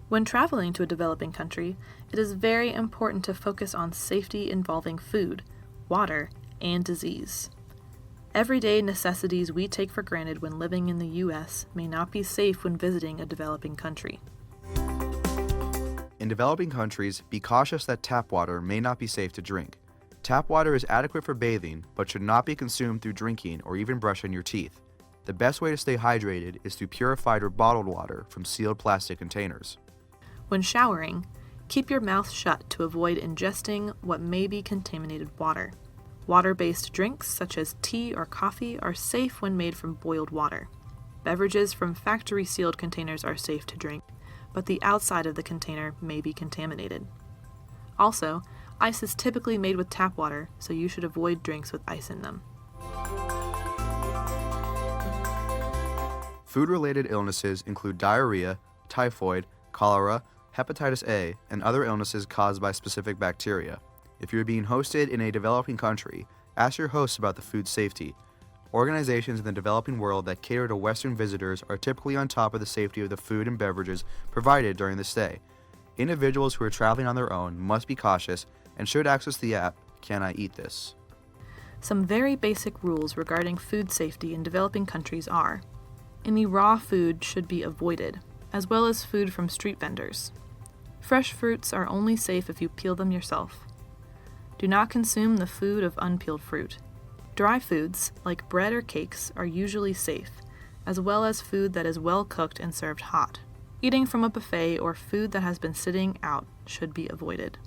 When traveling to a developing country, it is very important to focus on safety involving food, water, and disease. Everyday necessities we take for granted when living in the U.S. may not be safe when visiting a developing country. In developing countries, be cautious that tap water may not be safe to drink. Tap water is adequate for bathing, but should not be consumed through drinking or even brushing your teeth. The best way to stay hydrated is through purified or bottled water from sealed plastic containers. When showering, keep your mouth shut to avoid ingesting what may be contaminated water. Water-based drinks such as tea or coffee are safe when made from boiled water. Beverages from factory-sealed containers are safe to drink, but the outside of the container may be contaminated. Also, ice is typically made with tap water, so you should avoid drinks with ice in them. Food-related illnesses include diarrhea, typhoid, cholera, hepatitis A, and other illnesses caused by specific bacteria. If you're being hosted in a developing country, ask your hosts about the food safety. Organizations in the developing world that cater to Western visitors are typically on top of the safety of the food and beverages provided during the stay. Individuals who are traveling on their own must be cautious and should access the app, Can I Eat This? Some very basic rules regarding food safety in developing countries are: any raw food should be avoided, as well as food from street vendors. Fresh fruits are only safe if you peel them yourself. Do not consume the food of unpeeled fruit. Dry foods, like bread or cakes, are usually safe, as well as food that is well cooked and served hot. Eating from a buffet or food that has been sitting out should be avoided.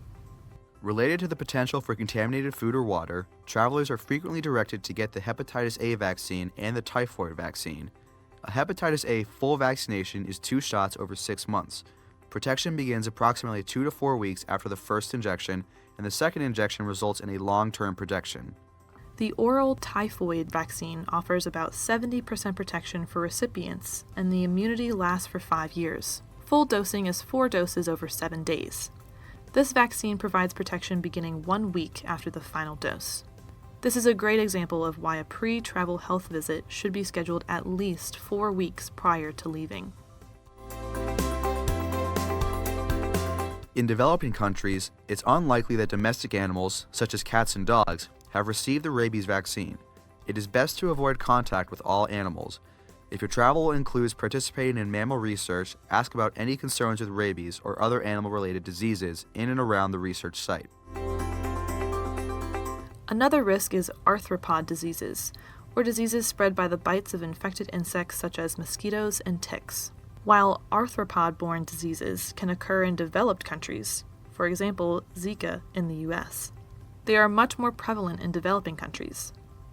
Related to the potential for contaminated food or water, travelers are frequently directed to get the hepatitis A vaccine and the typhoid vaccine. A hepatitis A full vaccination is 2 shots over 6 months. Protection begins approximately 2 to 4 weeks after the first injection, and the second injection results in a long-term protection. The oral typhoid vaccine offers about 70% protection for recipients, and the immunity lasts for 5 years. Full dosing is 4 doses over 7 days. This vaccine provides protection beginning 1 week after the final dose. This is a great example of why a pre-travel health visit should be scheduled at least 4 weeks prior to leaving. In developing countries, it's unlikely that domestic animals, such as cats and dogs, have received the rabies vaccine. It is best to avoid contact with all animals. If your travel includes participating in mammal research, ask about any concerns with rabies or other animal-related diseases in and around the research site. Another risk is arthropod diseases, or diseases spread by the bites of infected insects such as mosquitoes and ticks. While arthropod-borne diseases can occur in developed countries, for example, Zika in the U.S., they are much more prevalent in developing countries.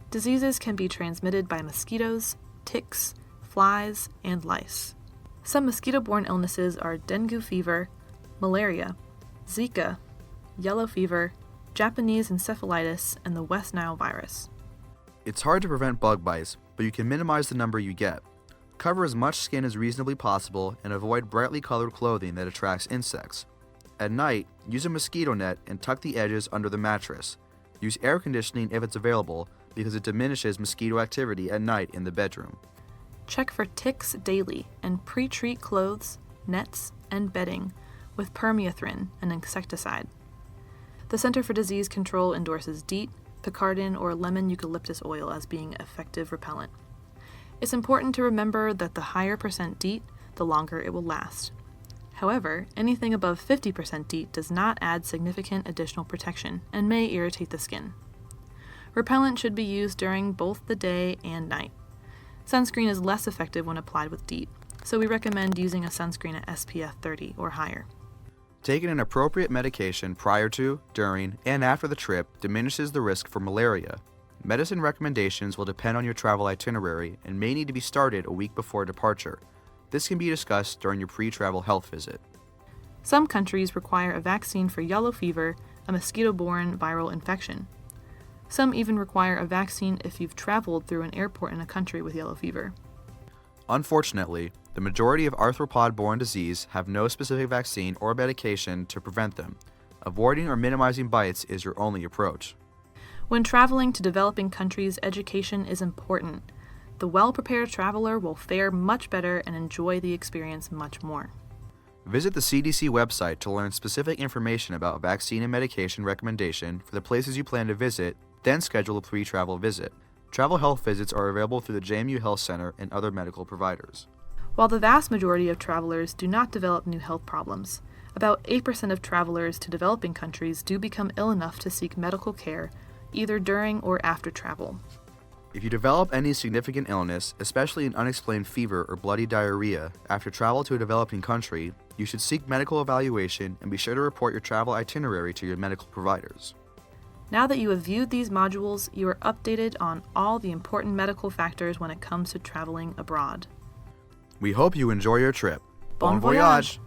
Diseases can be transmitted by mosquitoes, ticks, flies, and lice. Some mosquito-borne illnesses are dengue fever, malaria, Zika, yellow fever, Japanese encephalitis, and the West Nile virus. It's hard to prevent bug bites, but you can minimize the number you get. Cover as much skin as reasonably possible and avoid brightly colored clothing that attracts insects. At night, use a mosquito net and tuck the edges under the mattress. Use air conditioning if it's available because it diminishes mosquito activity at night in the bedroom. Check for ticks daily and pre-treat clothes, nets, and bedding with permethrin, an insecticide. The Center for Disease Control endorses DEET, picaridin, or lemon eucalyptus oil as being effective repellent. It's important to remember that the higher percent DEET, the longer it will last. However, anything above 50% DEET does not add significant additional protection and may irritate the skin. Repellent should be used during both the day and night. Sunscreen is less effective when applied with DEET, so we recommend using a sunscreen at SPF 30 or higher. Taking an appropriate medication prior to, during, and after the trip diminishes the risk for malaria. Medicine recommendations will depend on your travel itinerary and may need to be started a week before departure. This can be discussed during your pre-travel health visit. Some countries require a vaccine for yellow fever, a mosquito-borne viral infection. Some even require a vaccine if you've traveled through an airport in a country with yellow fever. Unfortunately, the majority of arthropod-borne disease have no specific vaccine or medication to prevent them. Avoiding or minimizing bites is your only approach. When traveling to developing countries, education is important. The well-prepared traveler will fare much better and enjoy the experience much more. Visit the CDC website to learn specific information about vaccine and medication recommendation for the places you plan to visit, then schedule a pre-travel visit. Travel health visits are available through the JMU Health Center and other medical providers. While the vast majority of travelers do not develop new health problems, about 8% of travelers to developing countries do become ill enough to seek medical care, either during or after travel. If you develop any significant illness, especially an unexplained fever or bloody diarrhea, after travel to a developing country, you should seek medical evaluation and be sure to report your travel itinerary to your medical providers. Now that you have viewed these modules, you are updated on all the important medical factors when it comes to traveling abroad. We hope you enjoy your trip. Bon voyage!